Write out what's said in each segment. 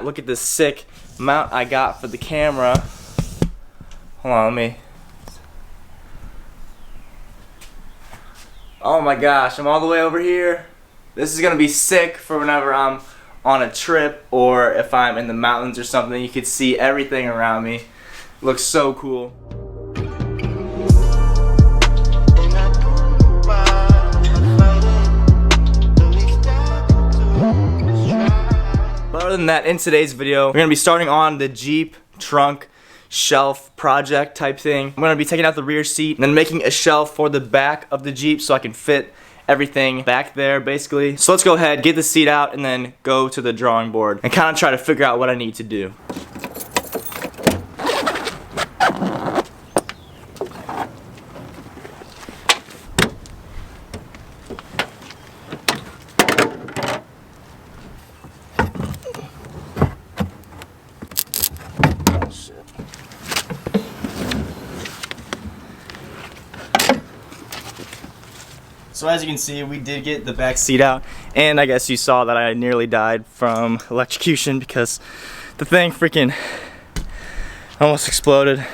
Look at this sick mount I got for the camera. Hold on, let me. Oh my gosh, I'm all the way over here. This is gonna be sick for whenever I'm on a trip or if I'm in the mountains or something. You can see everything around me. Looks so cool. But other than that, in today's video, we're gonna be starting on the Jeep trunk shelf project type thing. I'm gonna be taking out the rear seat and then making a shelf for the back of the Jeep so I can fit everything back there basically. So let's go ahead, get the seat out, and then go to the drawing board and kind of try to figure out what I need to do. So as you can see, we did get the back seat out, and I guess you saw that I nearly died from electrocution because the thing freaking almost exploded.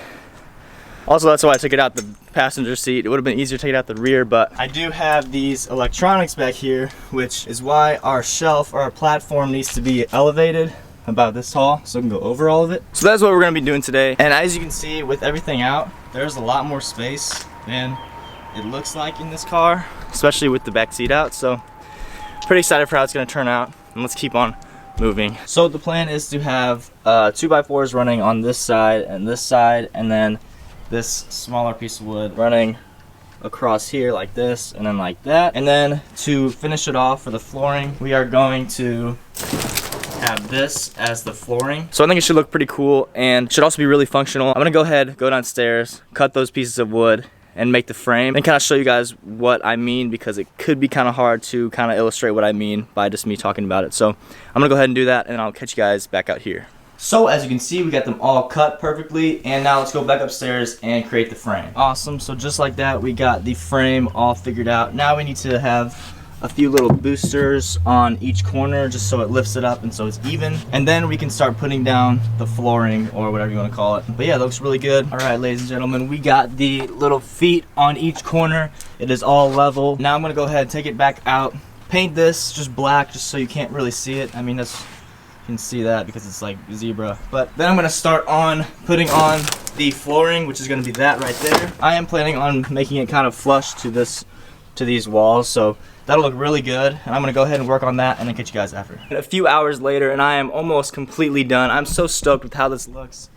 Also, that's why I took it out the passenger seat. It would have been easier to take it out the rear, but I do have these electronics back here, which is why our shelf or our platform needs to be elevated about this tall so we can go over all of it. So that's what we're going to be doing today. And as you can see, with everything out, there's a lot more space than it looks like in this car, especially with the back seat out. So pretty excited for how it's going to turn out, and let's keep on moving. So the plan is to have 2x4s running on this side, and then this smaller piece of wood running across here like this, and then like that. And then to finish it off for the flooring, we are going to have this as the flooring. So I think it should look pretty cool and should also be really functional. I'm gonna go ahead, go downstairs, cut those pieces of wood, and make the frame and kind of show you guys what I mean, because it could be kind of hard to kind of illustrate what I mean by just me talking about it. So I'm gonna go ahead and do that, and I'll catch you guys back out here. So as you can see, we got them all cut perfectly, and now let's go back upstairs and create the frame. Awesome, so just like that, we got the frame all figured out. Now we need to have a few little boosters on each corner just so it lifts it up and so it's even, and then we can start putting down the flooring or whatever you want to call it. But yeah, it looks really good. All right, ladies and gentlemen, we got the little feet on each corner. It is all level. Now I'm gonna go ahead and take it back out, paint this just black just so you can't really see it. I mean, that's, you can see that because it's like zebra. But then I'm gonna start on putting on the flooring, which is gonna be that right there. I am planning on making it kind of flush to these walls, so that'll look really good, and I'm gonna go ahead and work on that and then catch you guys after. A few hours later, and I am almost completely done. I'm so stoked with how this looks.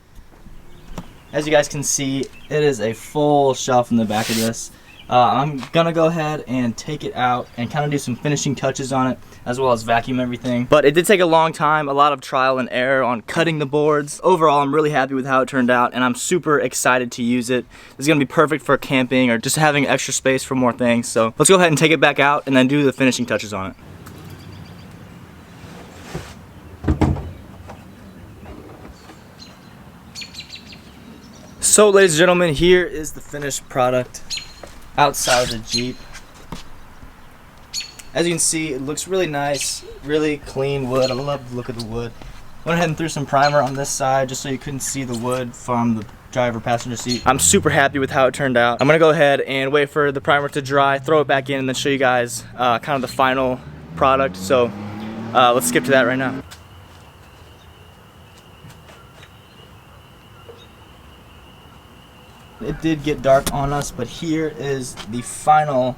As you guys can see, it is a full shelf in the back of this. I'm gonna go ahead and take it out and kind of do some finishing touches on it, as well as vacuum everything. But it did take a long time, a lot of trial and error on cutting the boards. Overall, I'm really happy with how it turned out, and I'm super excited to use it. This is gonna be perfect for camping or just having extra space for more things. So let's go ahead and take it back out and then do the finishing touches on it. So ladies and gentlemen, here is the finished product outside of the Jeep. As you can see, it looks really nice, really clean wood. I love the look of the wood. Went ahead and threw some primer on this side just so you couldn't see the wood from the driver passenger seat. I'm super happy with how it turned out. I'm gonna go ahead and wait for the primer to dry, throw it back in, and then show you guys kind of the final product. So let's skip to that right now. It did get dark on us, but here is the final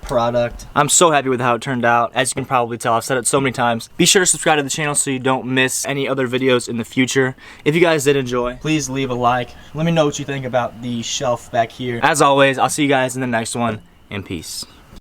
product. I'm so happy with how it turned out. As you can probably tell, I've said it so many times. Be sure to subscribe to the channel so you don't miss any other videos in the future. If you guys did enjoy, please leave a like. Let me know what you think about the shelf back here. As always, I'll see you guys in the next one, and peace.